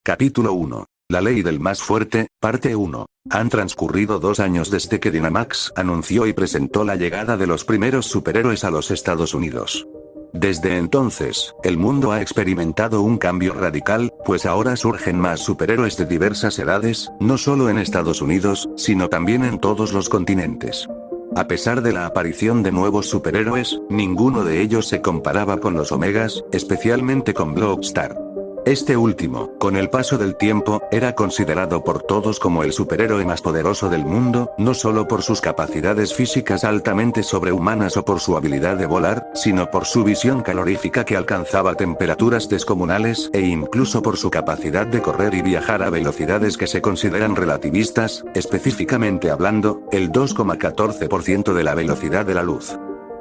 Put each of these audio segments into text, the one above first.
Capítulo 1. La ley del más fuerte, parte 1. Han transcurrido 2 años desde que Dynamax anunció y presentó la llegada de los primeros superhéroes a los Estados Unidos. Desde entonces, el mundo ha experimentado un cambio radical, pues ahora surgen más superhéroes de diversas edades, no solo en Estados Unidos, sino también en todos los continentes. A pesar de la aparición de nuevos superhéroes, ninguno de ellos se comparaba con los Omegas, especialmente con Blockstar. Este último, con el paso del tiempo, era considerado por todos como el superhéroe más poderoso del mundo, no solo por sus capacidades físicas altamente sobrehumanas o por su habilidad de volar, sino por su visión calorífica que alcanzaba temperaturas descomunales, e incluso por su capacidad de correr y viajar a velocidades que se consideran relativistas, específicamente hablando, el 2,14% de la velocidad de la luz.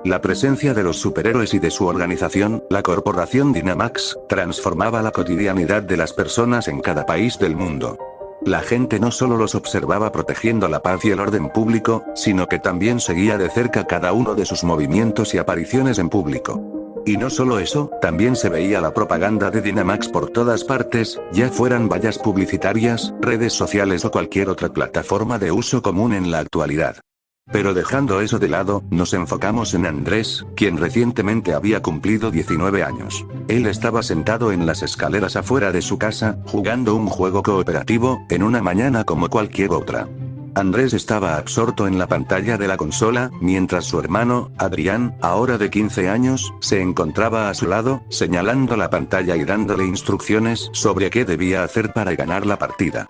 La presencia de los superhéroes y de su organización, la corporación Dynamax, transformaba la cotidianidad de las personas en cada país del mundo. La gente no solo los observaba protegiendo la paz y el orden público, sino que también seguía de cerca cada uno de sus movimientos y apariciones en público. Y no solo eso, también se veía la propaganda de Dynamax por todas partes, ya fueran vallas publicitarias, redes sociales o cualquier otra plataforma de uso común en la actualidad. Pero dejando eso de lado, nos enfocamos en Andrés, quien recientemente había cumplido 19 años. Él estaba sentado en las escaleras afuera de su casa, jugando un juego cooperativo, en una mañana como cualquier otra. Andrés estaba absorto en la pantalla de la consola, mientras su hermano, Adrián, ahora de 15 años, se encontraba a su lado, señalando la pantalla y dándole instrucciones sobre qué debía hacer para ganar la partida.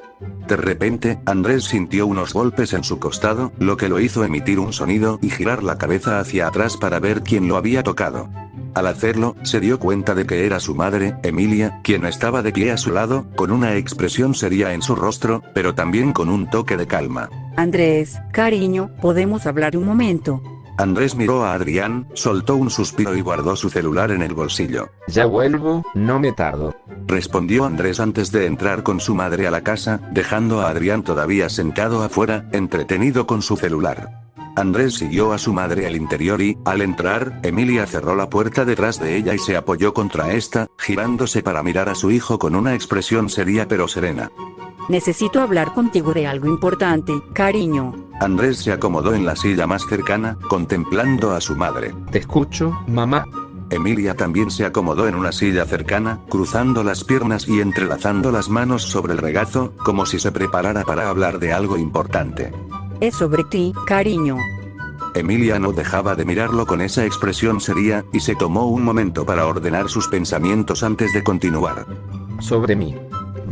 De repente, Andrés sintió unos golpes en su costado, lo que lo hizo emitir un sonido y girar la cabeza hacia atrás para ver quién lo había tocado. Al hacerlo, se dio cuenta de que era su madre, Emilia, quien estaba de pie a su lado, con una expresión seria en su rostro, pero también con un toque de calma. Andrés, cariño, ¿podemos hablar un momento? Andrés miró a Adrián, soltó un suspiro y guardó su celular en el bolsillo. Ya vuelvo, no me tardo. Respondió Andrés antes de entrar con su madre a la casa, dejando a Adrián todavía sentado afuera, entretenido con su celular. Andrés siguió a su madre al interior y, al entrar, Emilia cerró la puerta detrás de ella y se apoyó contra esta, girándose para mirar a su hijo con una expresión seria pero serena. Necesito hablar contigo de algo importante, cariño. Andrés se acomodó en la silla más cercana, contemplando a su madre. Te escucho, mamá. Emilia también se acomodó en una silla cercana, cruzando las piernas y entrelazando las manos sobre el regazo, como si se preparara para hablar de algo importante. Es sobre ti, cariño. Emilia no dejaba de mirarlo con esa expresión seria, y se tomó un momento para ordenar sus pensamientos antes de continuar. Sobre mí.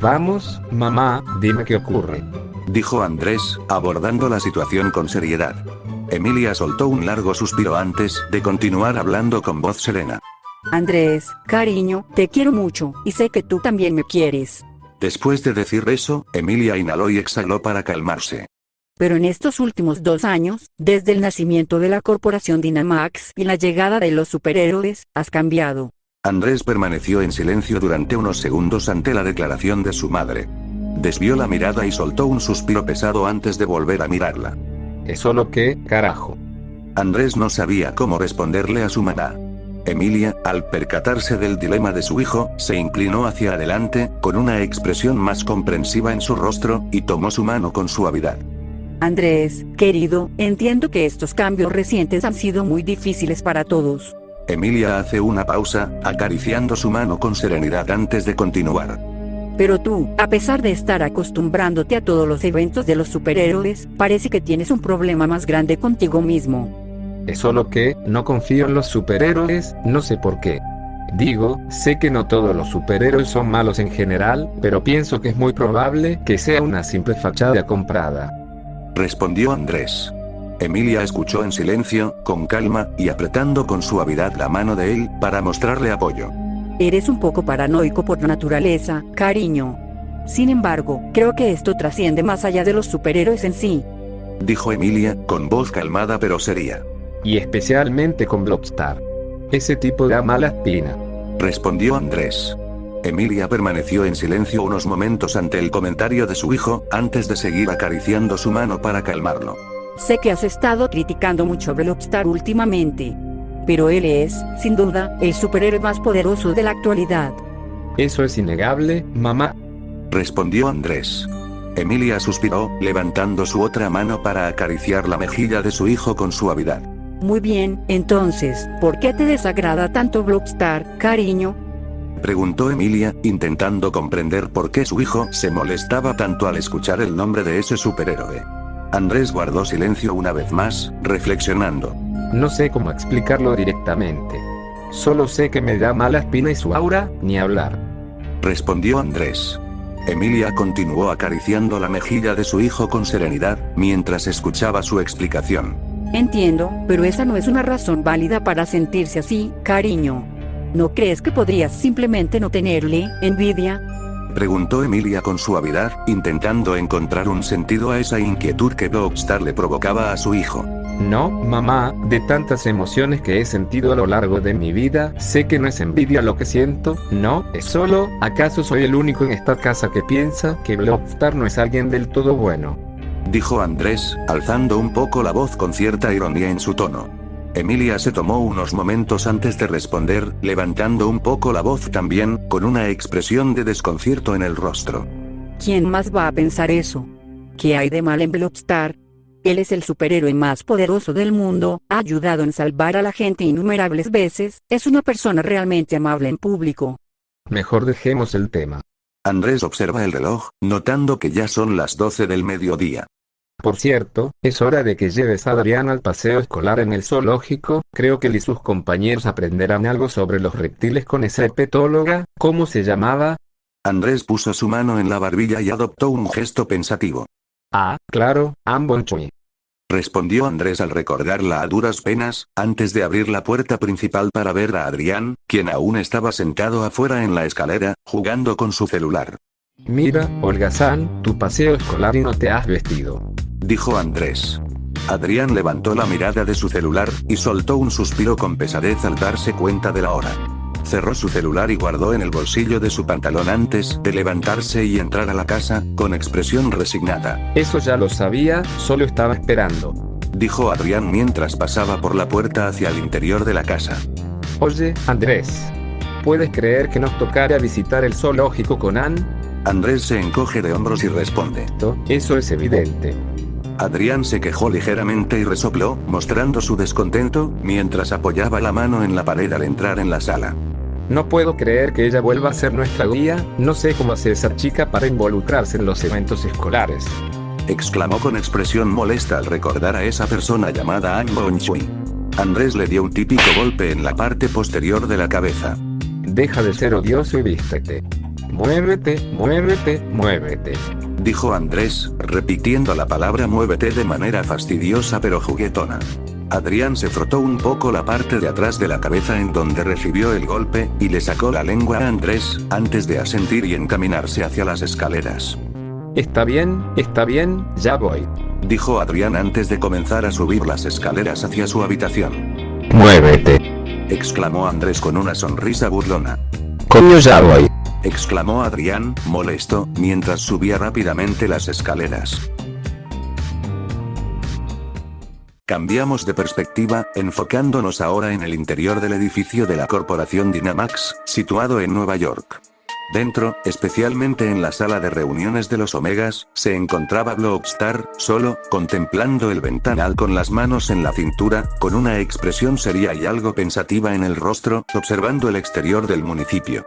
Vamos, mamá, dime qué ocurre. Dijo Andrés, abordando la situación con seriedad. Emilia soltó un largo suspiro antes de continuar hablando con voz serena. Andrés, cariño, te quiero mucho, y sé que tú también me quieres. Después de decir eso, Emilia inhaló y exhaló para calmarse. Pero en estos últimos 2 años, desde el nacimiento de la corporación Dynamax y la llegada de los superhéroes, has cambiado. Andrés permaneció en silencio durante unos segundos ante la declaración de su madre. Desvió la mirada y soltó un suspiro pesado antes de volver a mirarla. ¿Es solo qué, carajo? Andrés no sabía cómo responderle a su mamá. Emilia, al percatarse del dilema de su hijo, se inclinó hacia adelante, con una expresión más comprensiva en su rostro, y tomó su mano con suavidad. Andrés, querido, entiendo que estos cambios recientes han sido muy difíciles para todos. Emilia hace una pausa, acariciando su mano con serenidad antes de continuar. Pero tú, a pesar de estar acostumbrándote a todos los eventos de los superhéroes, parece que tienes un problema más grande contigo mismo. Es solo que no confío en los superhéroes, no sé por qué. Digo, sé que no todos los superhéroes son malos en general, pero pienso que es muy probable que sea una simple fachada comprada. Respondió Andrés. Emilia escuchó en silencio, con calma, y apretando con suavidad la mano de él, para mostrarle apoyo. Eres un poco paranoico por naturaleza, cariño. Sin embargo, creo que esto trasciende más allá de los superhéroes en sí. Dijo Emilia, con voz calmada pero seria. Y especialmente con Blockstar. Ese tipo da mala espina. Respondió Andrés. Emilia permaneció en silencio unos momentos ante el comentario de su hijo, antes de seguir acariciando su mano para calmarlo. Sé que has estado criticando mucho a Blockstar últimamente. Pero él es, sin duda, el superhéroe más poderoso de la actualidad. Eso es innegable, mamá. respondió Andrés. Emilia suspiró, levantando su otra mano para acariciar la mejilla de su hijo con suavidad. Muy bien, entonces, ¿por qué te desagrada tanto Blockstar, cariño? Preguntó Emilia, intentando comprender por qué su hijo se molestaba tanto al escuchar el nombre de ese superhéroe. Andrés guardó silencio una vez más, reflexionando. No sé cómo explicarlo directamente. Solo sé que me da mala espina y su aura, ni hablar. Respondió Andrés. Emilia continuó acariciando la mejilla de su hijo con serenidad, mientras escuchaba su explicación. Entiendo, pero esa no es una razón válida para sentirse así, cariño. ¿No crees que podrías simplemente no tenerle envidia? Preguntó Emilia con suavidad, intentando encontrar un sentido a esa inquietud que Blockstar le provocaba a su hijo. No, mamá, de tantas emociones que he sentido a lo largo de mi vida, sé que no es envidia lo que siento, no, es solo, ¿acaso soy el único en esta casa que piensa que Blockstar no es alguien del todo bueno? Dijo Andrés, alzando un poco la voz con cierta ironía en su tono. Emilia se tomó unos momentos antes de responder, levantando un poco la voz también, con una expresión de desconcierto en el rostro. ¿Quién más va a pensar eso? ¿Qué hay de mal en Blockstar? Él es el superhéroe más poderoso del mundo, ha ayudado en salvar a la gente innumerables veces, es una persona realmente amable en público. Mejor dejemos el tema. Andrés observa el reloj, notando que ya son las 12 del mediodía. Por cierto, es hora de que lleves a Adrián al paseo escolar en el zoológico, creo que él y sus compañeros aprenderán algo sobre los reptiles con esa herpetóloga, ¿cómo se llamaba? Andrés puso su mano en la barbilla y adoptó un gesto pensativo. Ah, claro, Ambonchuy. Respondió Andrés al recordarla a duras penas, antes de abrir la puerta principal para ver a Adrián, quien aún estaba sentado afuera en la escalera, jugando con su celular. Mira, holgazán, tu paseo escolar y no te has vestido. Dijo Andrés. Adrián levantó la mirada de su celular, y soltó un suspiro con pesadez al darse cuenta de la hora. Cerró su celular y guardó en el bolsillo de su pantalón antes de levantarse y entrar a la casa, con expresión resignada. Eso ya lo sabía, solo estaba esperando. Dijo Adrián mientras pasaba por la puerta hacia el interior de la casa. Oye, Andrés. ¿Puedes creer que nos tocara visitar el zoológico con Ann? Andrés se encoge de hombros y responde. Eso es evidente. Adrián se quejó ligeramente y resopló, mostrando su descontento, mientras apoyaba la mano en la pared al entrar en la sala. No puedo creer que ella vuelva a ser nuestra guía, no sé cómo hace esa chica para involucrarse en los eventos escolares. Exclamó con expresión molesta al recordar a esa persona llamada An Bon-chui. Andrés le dio un típico golpe en la parte posterior de la cabeza. Deja de ser odioso y vístete. Muévete, muévete, muévete. Dijo Andrés, repitiendo la palabra muévete de manera fastidiosa pero juguetona. Adrián se frotó un poco la parte de atrás de la cabeza en donde recibió el golpe, y le sacó la lengua a Andrés, antes de asentir y encaminarse hacia las escaleras. Está bien, ya voy. Dijo Adrián antes de comenzar a subir las escaleras hacia su habitación. Muévete. Exclamó Andrés con una sonrisa burlona. Coño, ya voy. Exclamó Adrián, molesto, mientras subía rápidamente las escaleras. Cambiamos de perspectiva, enfocándonos ahora en el interior del edificio de la corporación Dynamax, situado en Nueva York. Dentro, especialmente en la sala de reuniones de los Omegas, se encontraba Blockstar, solo, contemplando el ventanal con las manos en la cintura, con una expresión seria y algo pensativa en el rostro, observando el exterior del municipio.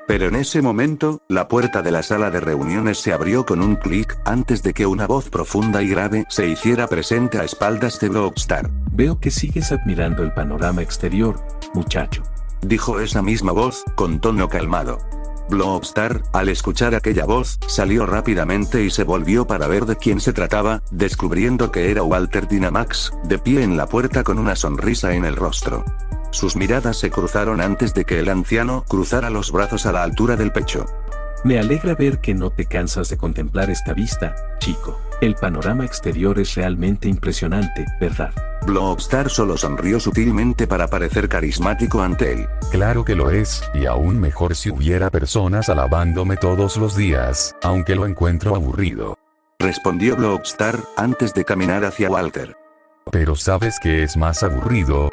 Pero en ese momento, la puerta de la sala de reuniones se abrió con un clic, antes de que una voz profunda y grave se hiciera presente a espaldas de Blockstar. Veo que sigues admirando el panorama exterior, muchacho. Dijo esa misma voz, con tono calmado. Blockstar, al escuchar aquella voz, salió rápidamente y se volvió para ver de quién se trataba, descubriendo que era Walter Dynamax, de pie en la puerta con una sonrisa en el rostro. Sus miradas se cruzaron antes de que el anciano cruzara los brazos a la altura del pecho. Me alegra ver que no te cansas de contemplar esta vista, chico. El panorama exterior es realmente impresionante, ¿verdad? Blockstar solo sonrió sutilmente para parecer carismático ante él. Claro que lo es, y aún mejor si hubiera personas alabándome todos los días, aunque lo encuentro aburrido. Respondió Blockstar, antes de caminar hacia Walter. Pero ¿sabes qué es más aburrido?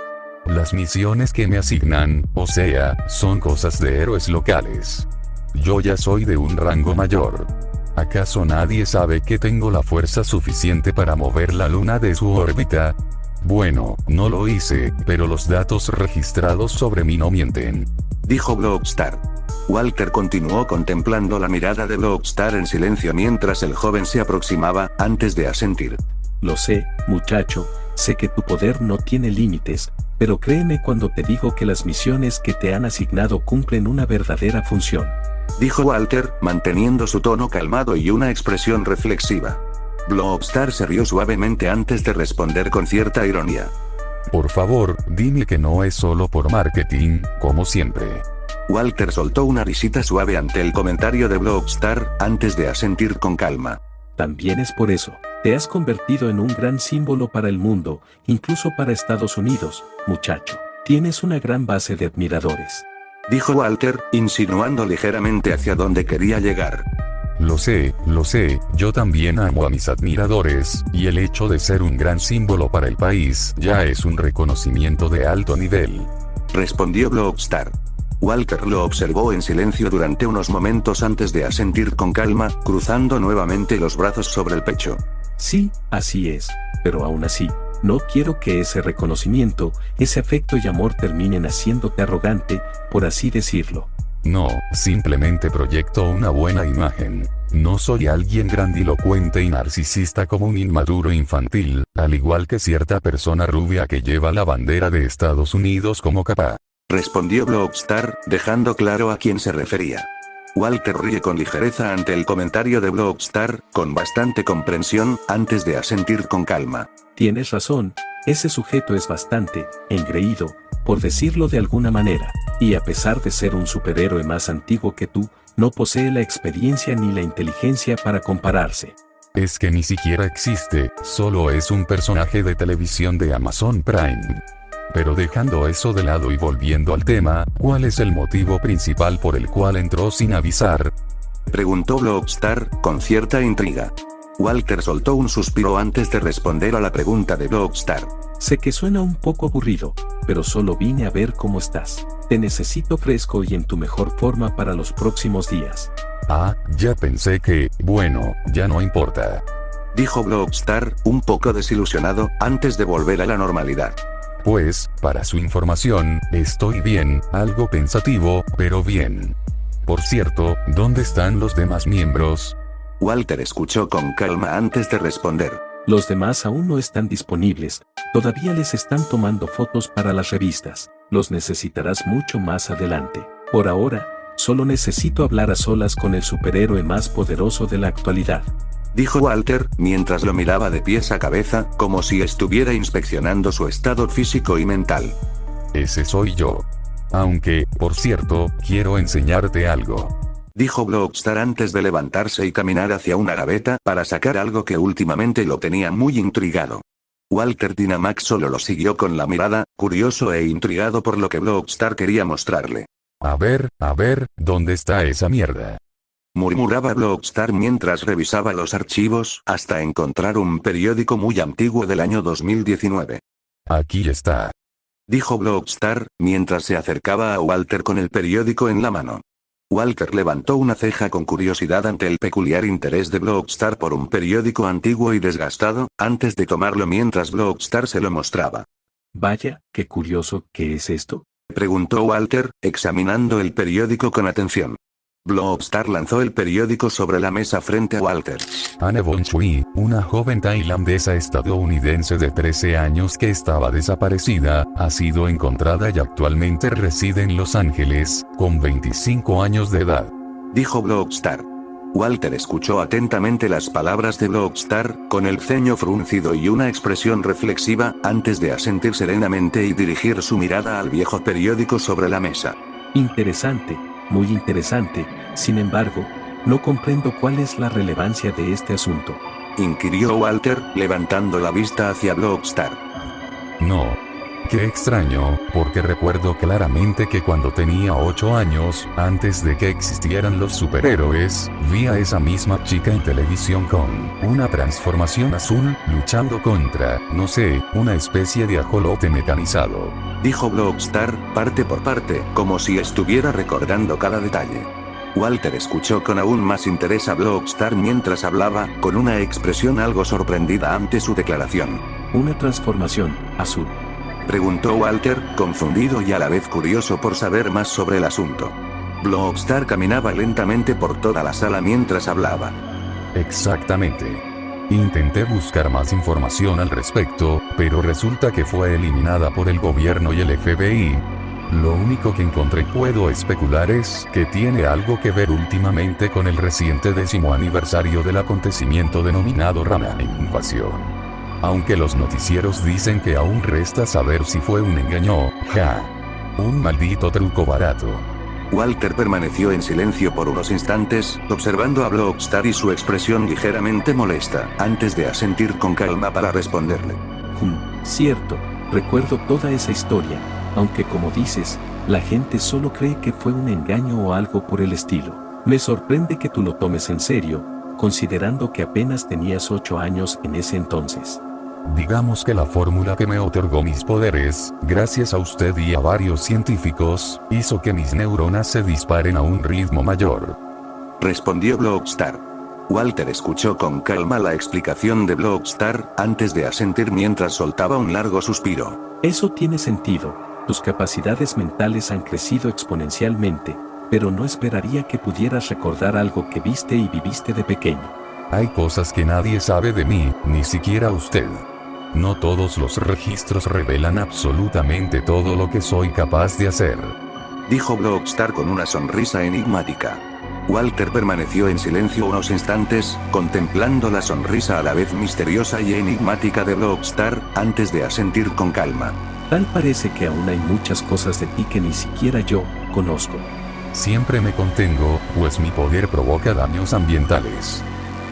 Las misiones que me asignan, o sea, son cosas de héroes locales. yo ya soy de un rango mayor. ¿Acaso nadie sabe que tengo la fuerza suficiente para mover la luna de su órbita? Bueno, no lo hice, pero los datos registrados sobre mí no mienten. Dijo Blockstar. Walter continuó contemplando la mirada de Blockstar en silencio mientras el joven se aproximaba, antes de asentir. Lo sé, muchacho, sé que tu poder no tiene límites, pero créeme cuando te digo que las misiones que te han asignado cumplen una verdadera función. Dijo Walter, manteniendo su tono calmado y una expresión reflexiva. Blockstar se rió suavemente antes de responder con cierta ironía. Por favor, dime que no es solo por marketing, como siempre. Walter soltó una risita suave ante el comentario de Blockstar, antes de asentir con calma. También es por eso, te has convertido en un gran símbolo para el mundo, incluso para Estados Unidos, muchacho. Tienes una gran base de admiradores. Dijo Walter, insinuando ligeramente hacia donde quería llegar. Lo sé, yo también amo a mis admiradores, y el hecho de ser un gran símbolo para el país ya es un reconocimiento de alto nivel. Respondió Blockstar. Walter lo observó en silencio durante unos momentos antes de asentir con calma, cruzando nuevamente los brazos sobre el pecho. Sí, así es, pero aún así, no quiero que ese reconocimiento, ese afecto y amor terminen haciéndote arrogante, por así decirlo. No, simplemente proyecto una buena imagen. No soy alguien grandilocuente y narcisista como un inmaduro infantil, al igual que cierta persona rubia que lleva la bandera de Estados Unidos como capa. Respondió Blockstar, dejando claro a quién se refería. Walter ríe con ligereza ante el comentario de Blockstar, con bastante comprensión, antes de asentir con calma. Tienes razón, ese sujeto es bastante engreído, por decirlo de alguna manera, y a pesar de ser un superhéroe más antiguo que tú, no posee la experiencia ni la inteligencia para compararse. Es que ni siquiera existe, solo es un personaje de televisión de Amazon Prime. Pero dejando eso de lado y volviendo al tema, ¿cuál es el motivo principal por el cual entró sin avisar? Preguntó Blockstar, con cierta intriga. Walter soltó un suspiro antes de responder a la pregunta de Blockstar. Sé que suena un poco aburrido, pero solo vine a ver cómo estás. Te necesito fresco y en tu mejor forma para los próximos días. Ah, ya pensé que, bueno, ya no importa. Dijo Blockstar, un poco desilusionado, antes de volver a la normalidad. Pues, para su información, estoy bien, algo pensativo, pero bien. Por cierto, ¿dónde están los demás miembros? Walter escuchó con calma antes de responder. Los demás aún no están disponibles, todavía les están tomando fotos para las revistas. Los necesitarás mucho más adelante. Por ahora, solo necesito hablar a solas con el superhéroe más poderoso de la actualidad. Dijo Walter, mientras lo miraba de pies a cabeza, como si estuviera inspeccionando su estado físico y mental. Ese soy yo. Aunque, por cierto, quiero enseñarte algo. Dijo Blockstar antes de levantarse y caminar hacia una gaveta para sacar algo que últimamente lo tenía muy intrigado. Walter Dynamax solo lo siguió con la mirada, curioso e intrigado por lo que Blockstar quería mostrarle. A ver, ¿dónde está esa mierda? Murmuraba Blockstar mientras revisaba los archivos, hasta encontrar un periódico muy antiguo del año 2019. Aquí está. Dijo Blockstar, mientras se acercaba a Walter con el periódico en la mano. Walter levantó una ceja con curiosidad ante el peculiar interés de Blockstar por un periódico antiguo y desgastado, antes de tomarlo mientras Blockstar se lo mostraba. Vaya, qué curioso, ¿qué es esto? Preguntó Walter, examinando el periódico con atención. Blockstar lanzó el periódico sobre la mesa frente a Walter. Anne Von Chui, una joven tailandesa estadounidense de 13 años que estaba desaparecida, ha sido encontrada y actualmente reside en Los Ángeles, con 25 años de edad. Dijo Blockstar. Walter escuchó atentamente las palabras de Blockstar, con el ceño fruncido y una expresión reflexiva, antes de asentir serenamente y dirigir su mirada al viejo periódico sobre la mesa. Interesante, muy interesante, sin embargo, no comprendo cuál es la relevancia de este asunto. Inquirió Walter, levantando la vista hacia Blockstar. No. Qué extraño, porque recuerdo claramente que cuando tenía 8 años, antes de que existieran los superhéroes, vi a esa misma chica en televisión con una transformación azul, luchando contra, no sé, una especie de ajolote mecanizado. Dijo Blockstar, parte por parte, como si estuviera recordando cada detalle. Walter escuchó con aún más interés a Blockstar mientras hablaba, con una expresión algo sorprendida ante su declaración. Una transformación, azul. Preguntó Walter, confundido y a la vez curioso por saber más sobre el asunto. Blockstar caminaba lentamente por toda la sala mientras hablaba. Exactamente. Intenté buscar más información al respecto, pero resulta que fue eliminada por el gobierno y el FBI. Lo único que encontré y puedo especular es que tiene algo que ver últimamente con el reciente 10º aniversario del acontecimiento denominado Rama Invasión. Aunque los noticieros dicen que aún resta saber si fue un engaño, un maldito truco barato. Walter permaneció en silencio por unos instantes, observando a Blockstar y su expresión ligeramente molesta, antes de asentir con calma para responderle. Cierto, recuerdo toda esa historia, aunque como dices, la gente solo cree que fue un engaño o algo por el estilo. Me sorprende que tú lo tomes en serio, considerando que apenas tenías 8 años en ese entonces. Digamos que la fórmula que me otorgó mis poderes, gracias a usted y a varios científicos, hizo que mis neuronas se disparen a un ritmo mayor. Respondió Blockstar. Walter escuchó con calma la explicación de Blockstar, antes de asentir mientras soltaba un largo suspiro. Eso tiene sentido, tus capacidades mentales han crecido exponencialmente, pero no esperaría que pudieras recordar algo que viste y viviste de pequeño. Hay cosas que nadie sabe de mí, ni siquiera usted. No todos los registros revelan absolutamente todo lo que soy capaz de hacer. Dijo Blockstar con una sonrisa enigmática. Walter permaneció en silencio unos instantes, contemplando la sonrisa a la vez misteriosa y enigmática de Blockstar, antes de asentir con calma. Tal parece que aún hay muchas cosas de ti que ni siquiera yo conozco. Siempre me contengo, pues mi poder provoca daños ambientales.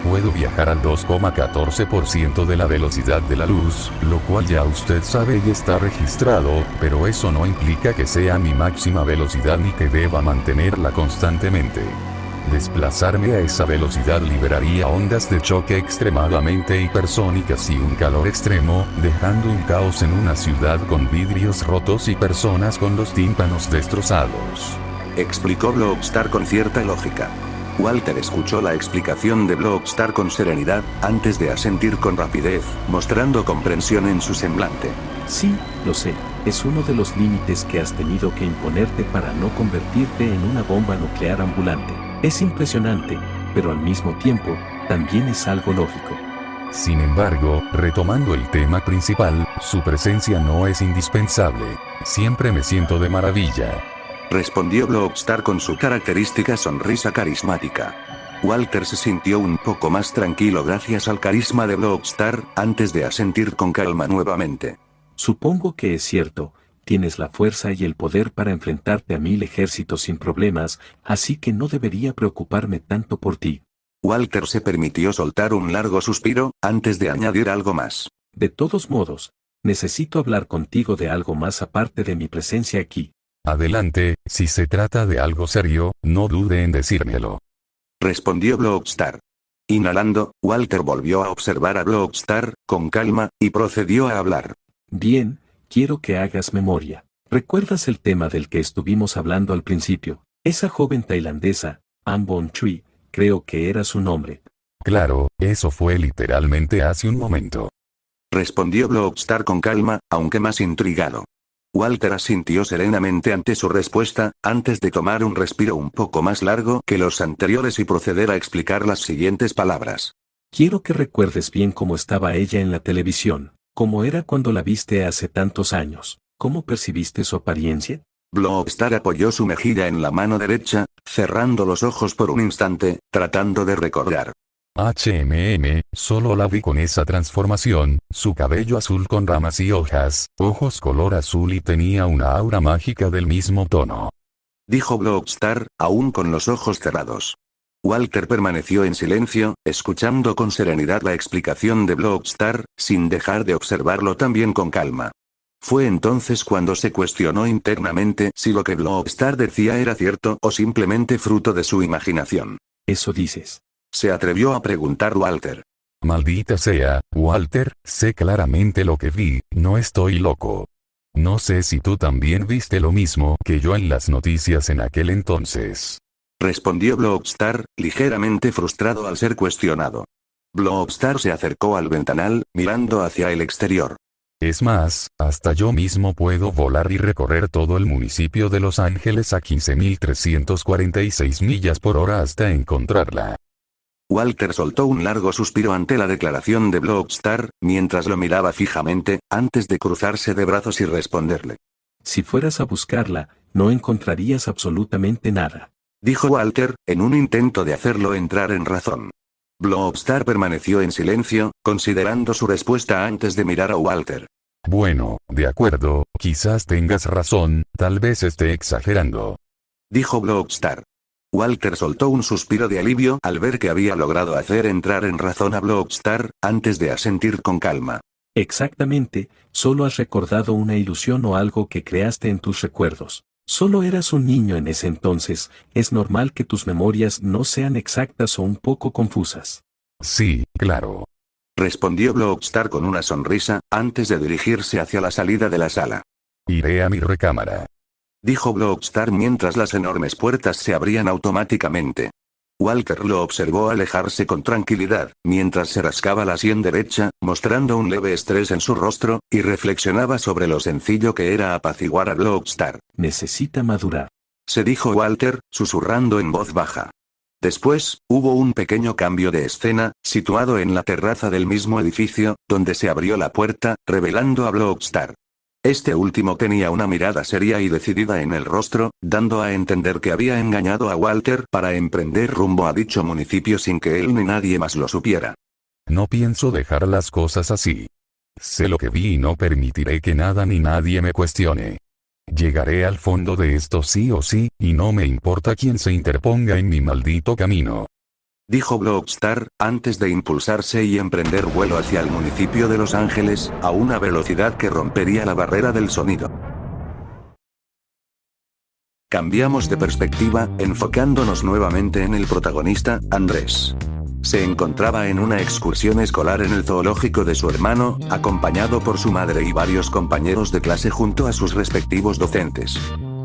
Puedo viajar al 2,14% de la velocidad de la luz, lo cual ya usted sabe y está registrado, pero eso no implica que sea mi máxima velocidad ni que deba mantenerla constantemente. Desplazarme a esa velocidad liberaría ondas de choque extremadamente hipersónicas y un calor extremo, dejando un caos en una ciudad con vidrios rotos y personas con los tímpanos destrozados. Explicó Blockstar con cierta lógica. Walter escuchó la explicación de Blockstar con serenidad, antes de asentir con rapidez, mostrando comprensión en su semblante. Sí, lo sé, es uno de los límites que has tenido que imponerte para no convertirte en una bomba nuclear ambulante. Es impresionante, pero al mismo tiempo, también es algo lógico. Sin embargo, retomando el tema principal, su presencia no es indispensable. Siempre me siento de maravilla. Respondió Blockstar con su característica sonrisa carismática. Walter se sintió un poco más tranquilo gracias al carisma de Blockstar, antes de asentir con calma nuevamente. Supongo que es cierto, tienes la fuerza y el poder para enfrentarte a 1000 ejércitos sin problemas, así que no debería preocuparme tanto por ti. Walter se permitió soltar un largo suspiro, antes de añadir algo más. De todos modos, necesito hablar contigo de algo más aparte de mi presencia aquí. Adelante, si se trata de algo serio, no dude en decírmelo. Respondió Blockstar. Inhalando, Walter volvió a observar a Blockstar, con calma, y procedió a hablar. Bien, quiero que hagas memoria. ¿Recuerdas el tema del que estuvimos hablando al principio? Esa joven tailandesa, An Bon Chui, creo que era su nombre. Claro, eso fue literalmente hace un momento. Respondió Blockstar con calma, aunque más intrigado. Walter asintió serenamente ante su respuesta, antes de tomar un respiro un poco más largo que los anteriores y proceder a explicar las siguientes palabras. Quiero que recuerdes bien cómo estaba ella en la televisión, cómo era cuando la viste hace tantos años, cómo percibiste su apariencia. Blockstar apoyó su mejilla en la mano derecha, cerrando los ojos por un instante, tratando de recordar. Solo la vi con esa transformación, su cabello azul con ramas y hojas, ojos color azul y tenía una aura mágica del mismo tono. Dijo Blockstar, aún con los ojos cerrados. Walter permaneció en silencio, escuchando con serenidad la explicación de Blockstar, sin dejar de observarlo también con calma. Fue entonces cuando se cuestionó internamente si lo que Blockstar decía era cierto o simplemente fruto de su imaginación. ¿Eso dices? Se atrevió a preguntar Walter. Maldita sea, Walter, sé claramente lo que vi, no estoy loco. No sé si tú también viste lo mismo que yo en las noticias en aquel entonces. respondió Blockstar, ligeramente frustrado al ser cuestionado. Blockstar se acercó al ventanal, mirando hacia el exterior. Es más, hasta yo mismo puedo volar y recorrer todo el municipio de Los Ángeles a 15.346 millas por hora hasta encontrarla. Walter soltó un largo suspiro ante la declaración de Blockstar, mientras lo miraba fijamente, antes de cruzarse de brazos y responderle. Si fueras a buscarla, no encontrarías absolutamente nada, dijo Walter, en un intento de hacerlo entrar en razón. Blockstar permaneció en silencio, considerando su respuesta antes de mirar a Walter. Bueno, de acuerdo, quizás tengas razón, tal vez esté exagerando, dijo Blockstar. Walter soltó un suspiro de alivio al ver que había logrado hacer entrar en razón a Blockstar, antes de asentir con calma. Exactamente, solo has recordado una ilusión o algo que creaste en tus recuerdos. Solo eras un niño en ese entonces, es normal que tus memorias no sean exactas o un poco confusas. Sí, claro, respondió Blockstar con una sonrisa, antes de dirigirse hacia la salida de la sala. iré a mi recámara, dijo Blockstar mientras las enormes puertas se abrían automáticamente. Walter lo observó alejarse con tranquilidad, mientras se rascaba la sien derecha, mostrando un leve estrés en su rostro, y reflexionaba sobre lo sencillo que era apaciguar a Blockstar. Necesita madurar, se dijo Walter, susurrando en voz baja. Después, hubo un pequeño cambio de escena, situado en la terraza del mismo edificio, donde se abrió la puerta, revelando a Blockstar. Este último tenía una mirada seria y decidida en el rostro, dando a entender que había engañado a Walter para emprender rumbo a dicho municipio sin que él ni nadie más lo supiera. No pienso dejar las cosas así. Sé lo que vi y no permitiré que nada ni nadie me cuestione. Llegaré al fondo de esto sí o sí, y no me importa quién se interponga en mi maldito camino, dijo Blockstar, antes de impulsarse y emprender vuelo hacia el municipio de Los Ángeles, a una velocidad que rompería la barrera del sonido. Cambiamos de perspectiva, enfocándonos nuevamente en el protagonista, Andrés. Se encontraba en una excursión escolar en el zoológico de su hermano, acompañado por su madre y varios compañeros de clase junto a sus respectivos docentes.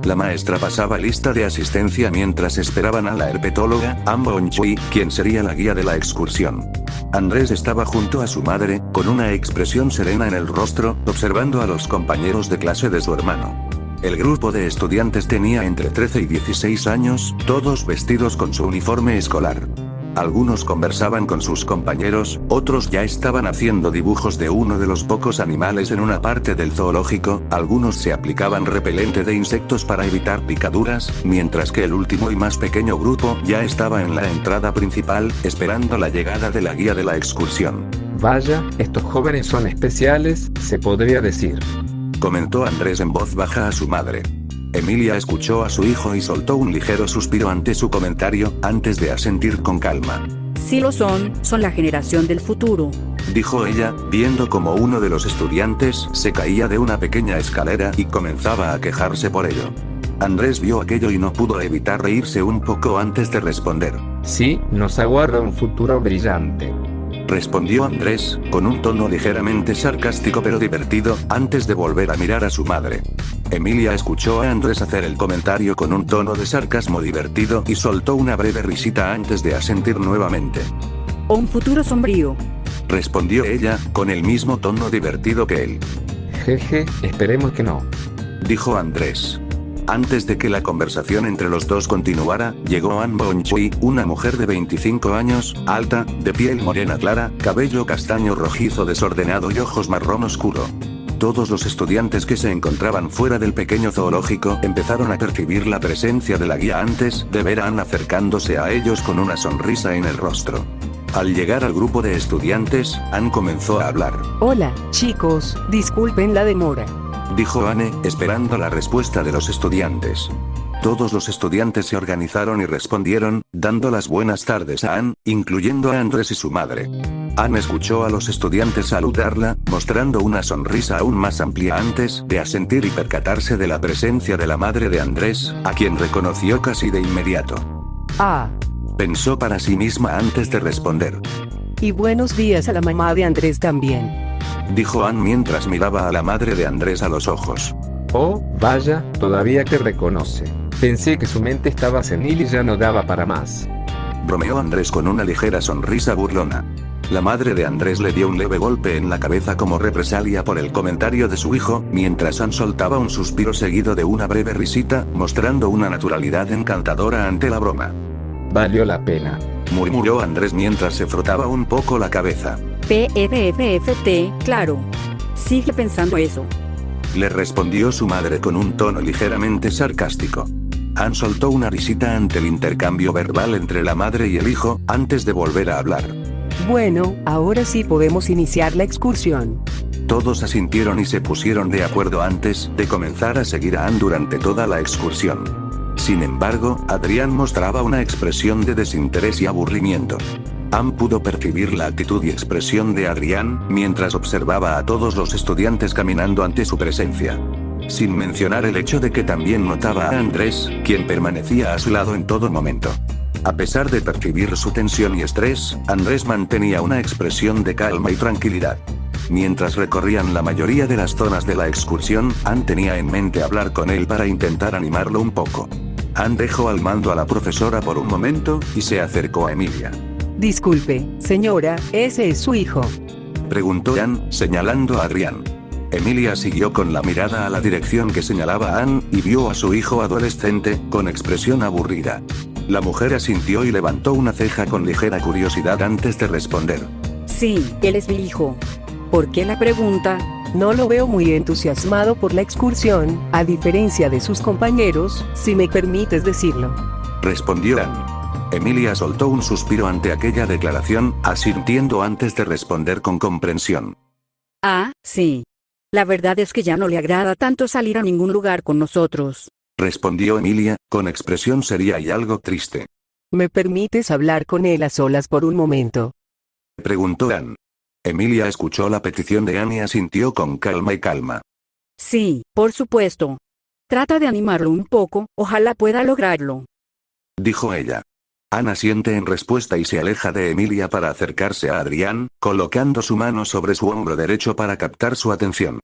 La maestra pasaba lista de asistencia mientras esperaban a la herpetóloga, Ann Bon-chui, quien sería la guía de la excursión. Andrés estaba junto a su madre, con una expresión serena en el rostro, observando a los compañeros de clase de su hermano. El grupo de estudiantes tenía entre 13 y 16 años, todos vestidos con su uniforme escolar. Algunos conversaban con sus compañeros, otros ya estaban haciendo dibujos de uno de los pocos animales en una parte del zoológico, algunos se aplicaban repelente de insectos para evitar picaduras, mientras que el último y más pequeño grupo ya estaba en la entrada principal, esperando la llegada de la guía de la excursión. Vaya, estos jóvenes son especiales, se podría decir, comentó Andrés en voz baja a su madre. Emilia escuchó a su hijo y soltó un ligero suspiro ante su comentario, antes de asentir con calma. Sí lo son la generación del futuro, dijo ella, viendo como uno de los estudiantes se caía de una pequeña escalera y comenzaba a quejarse por ello. Andrés vio aquello y no pudo evitar reírse un poco antes de responder. Sí, nos aguarda un futuro brillante, respondió Andrés, con un tono ligeramente sarcástico pero divertido, antes de volver a mirar a su madre. Emilia escuchó a Andrés hacer el comentario con un tono de sarcasmo divertido y soltó una breve risita antes de asentir nuevamente. o un futuro sombrío, respondió ella, con el mismo tono divertido que él. jeje, esperemos que no, dijo Andrés. Antes de que la conversación entre los dos continuara, llegó Ann Bon-chui, una mujer de 25 años, alta, de piel morena clara, cabello castaño rojizo desordenado y ojos marrón oscuro. Todos los estudiantes que se encontraban fuera del pequeño zoológico empezaron a percibir la presencia de la guía antes de ver a Ann acercándose a ellos con una sonrisa en el rostro. Al llegar al grupo de estudiantes, Ann comenzó a hablar. Hola, chicos, disculpen la demora. Dijo Anne, esperando la respuesta de los estudiantes. Todos los estudiantes se organizaron y respondieron, dando las buenas tardes a Ann, incluyendo a Andrés y su madre. Ann escuchó a los estudiantes saludarla, mostrando una sonrisa aún más amplia antes de asentir y percatarse de la presencia de la madre de Andrés, a quien reconoció casi de inmediato. Ah, Pensó para sí misma antes de responder. y buenos días a la mamá de Andrés también. Dijo Ann mientras miraba a la madre de Andrés a los ojos. oh, vaya, todavía te reconoce, Pensé que su mente estaba senil y ya no daba para más. Bromeó Andrés con una ligera sonrisa burlona. La madre de Andrés le dio un leve golpe en la cabeza como represalia por el comentario de su hijo, mientras Ann soltaba un suspiro seguido de una breve risita, mostrando una naturalidad encantadora ante la broma. Valió la pena, Murmuró Andrés mientras se frotaba un poco la cabeza. PEDFFT, claro. Sigue pensando eso. Le respondió su madre con un tono ligeramente sarcástico. Ann soltó una risita ante el intercambio verbal entre la madre y el hijo, antes de volver a hablar. Bueno, ahora sí podemos iniciar la excursión. Todos asintieron y se pusieron de acuerdo antes de comenzar a seguir a Ann durante toda la excursión. Sin embargo, Adrián mostraba una expresión de desinterés y aburrimiento. Ann pudo percibir la actitud y expresión de Adrián, mientras observaba a todos los estudiantes caminando ante su presencia. Sin mencionar el hecho de que también notaba a Andrés, quien permanecía a su lado en todo momento. A pesar de percibir su tensión y estrés, Andrés mantenía una expresión de calma y tranquilidad. Mientras recorrían la mayoría de las zonas de la excursión, Ann tenía en mente hablar con él para intentar animarlo un poco. Ann dejó al mando a la profesora por un momento, y se acercó a Emilia. Disculpe, señora, ¿ese es su hijo? Preguntó Ann, señalando a Adrián. Emilia siguió con la mirada a la dirección que señalaba a Ann, y vio a su hijo adolescente, con expresión aburrida. La mujer asintió y levantó una ceja con ligera curiosidad antes de responder. Sí, él es mi hijo. ¿Por qué la pregunta? No lo veo muy entusiasmado por la excursión, a diferencia de sus compañeros, si me permites decirlo. Respondió Ann. Emilia soltó un suspiro ante aquella declaración, asintiendo antes de responder con comprensión. Ah, sí. La verdad es que ya no le agrada tanto salir a ningún lugar con nosotros. Respondió Emilia, con expresión seria y algo triste. ¿Me permites hablar con él a solas por un momento? Preguntó Ann. Emilia escuchó la petición de Ann y asintió con calma. Sí, por supuesto. Trata de animarlo un poco, ojalá pueda lograrlo. Dijo ella. Ann asiente en respuesta y se aleja de Emilia para acercarse a Adrián, colocando su mano sobre su hombro derecho para captar su atención.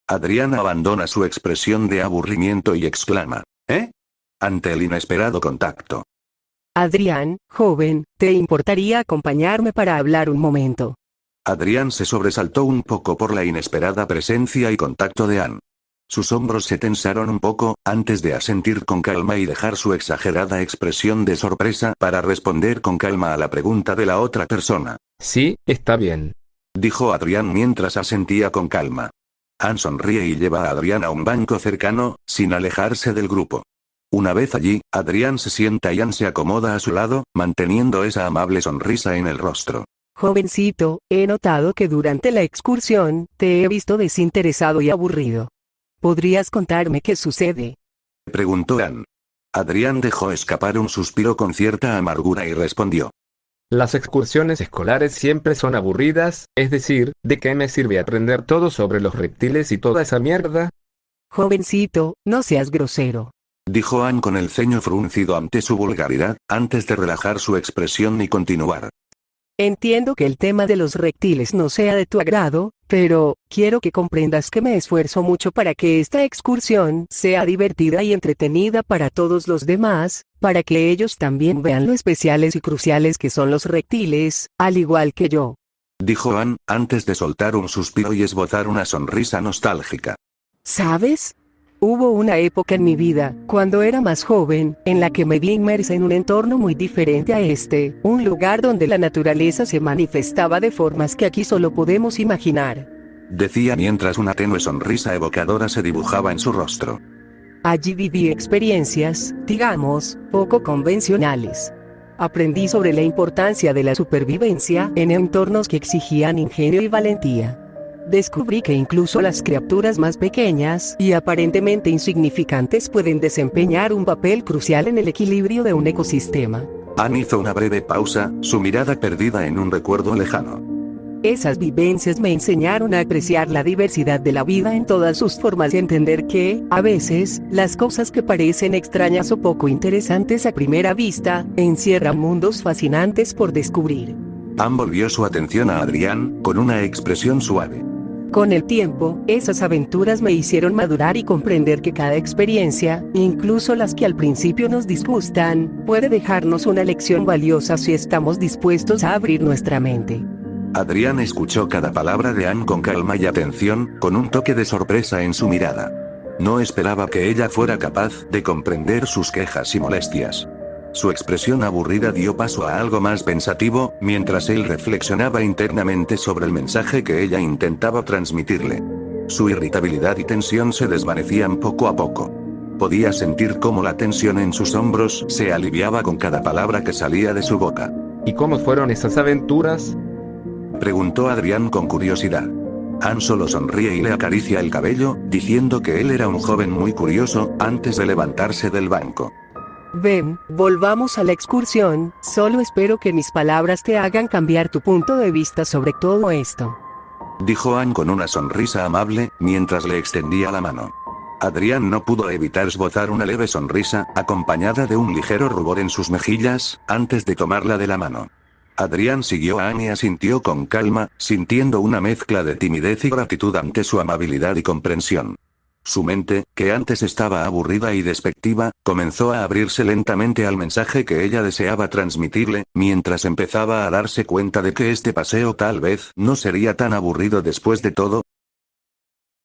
Adrián abandona su expresión de aburrimiento y exclama, ¿eh? Ante el inesperado contacto. Adrián, joven, ¿te importaría acompañarme para hablar un momento? Adrián se sobresaltó un poco por la inesperada presencia y contacto de Ann. Sus hombros se tensaron un poco, antes de asentir con calma y dejar su exagerada expresión de sorpresa para responder con calma a la pregunta de la otra persona. Sí, está bien. Dijo Adrián mientras asentía con calma. Ann sonríe y lleva a Adrián a un banco cercano, sin alejarse del grupo. Una vez allí, Adrián se sienta y Ann se acomoda a su lado, manteniendo esa amable sonrisa en el rostro. Jovencito, he notado que durante la excursión, te he visto desinteresado y aburrido. ¿Podrías contarme qué sucede? Preguntó Ann. Adrián dejó escapar un suspiro con cierta amargura y respondió. Las excursiones escolares siempre son aburridas, es decir, ¿de qué me sirve aprender todo sobre los reptiles y toda esa mierda? Jovencito, no seas grosero. Dijo Ann con el ceño fruncido ante su vulgaridad, antes de relajar su expresión y continuar. Entiendo que el tema de los reptiles no sea de tu agrado, pero quiero que comprendas que me esfuerzo mucho para que esta excursión sea divertida y entretenida para todos los demás, para que ellos también vean lo especiales y cruciales que son los reptiles, al igual que yo. Dijo Ann, antes de soltar un suspiro y esbozar una sonrisa nostálgica. ¿Sabes? Hubo una época en mi vida, cuando era más joven, en la que me vi inmersa en un entorno muy diferente a este, un lugar donde la naturaleza se manifestaba de formas que aquí solo podemos imaginar. Decía mientras una tenue sonrisa evocadora se dibujaba en su rostro. Allí viví experiencias, digamos, poco convencionales. Aprendí sobre la importancia de la supervivencia en entornos que exigían ingenio y valentía. Descubrí que incluso las criaturas más pequeñas y aparentemente insignificantes pueden desempeñar un papel crucial en el equilibrio de un ecosistema. Ann hizo una breve pausa, su mirada perdida en un recuerdo lejano. Esas vivencias me enseñaron a apreciar la diversidad de la vida en todas sus formas y entender que, a veces, las cosas que parecen extrañas o poco interesantes a primera vista, encierran mundos fascinantes por descubrir. Ann volvió su atención a Adrián, con una expresión suave. Con el tiempo, esas aventuras me hicieron madurar y comprender que cada experiencia, incluso las que al principio nos disgustan, puede dejarnos una lección valiosa si estamos dispuestos a abrir nuestra mente. Adrián escuchó cada palabra de Anne con calma y atención, con un toque de sorpresa en su mirada. No esperaba que ella fuera capaz de comprender sus quejas y molestias. Su expresión aburrida dio paso a algo más pensativo, mientras él reflexionaba internamente sobre el mensaje que ella intentaba transmitirle. Su irritabilidad y tensión se desvanecían poco a poco. Podía sentir cómo la tensión en sus hombros se aliviaba con cada palabra que salía de su boca. ¿Y cómo fueron esas aventuras? Preguntó Adrián con curiosidad. Anne solo sonríe y le acaricia el cabello, diciendo que él era un joven muy curioso, antes de levantarse del banco. Ven, volvamos a la excursión, solo espero que mis palabras te hagan cambiar tu punto de vista sobre todo esto. Dijo Anne con una sonrisa amable, mientras le extendía la mano. Adrián no pudo evitar esbozar una leve sonrisa, acompañada de un ligero rubor en sus mejillas, antes de tomarla de la mano. Adrián siguió a Anne y asintió con calma, sintiendo una mezcla de timidez y gratitud ante su amabilidad y comprensión. Su mente, que antes estaba aburrida y despectiva, comenzó a abrirse lentamente al mensaje que ella deseaba transmitirle, mientras empezaba a darse cuenta de que este paseo tal vez no sería tan aburrido después de todo,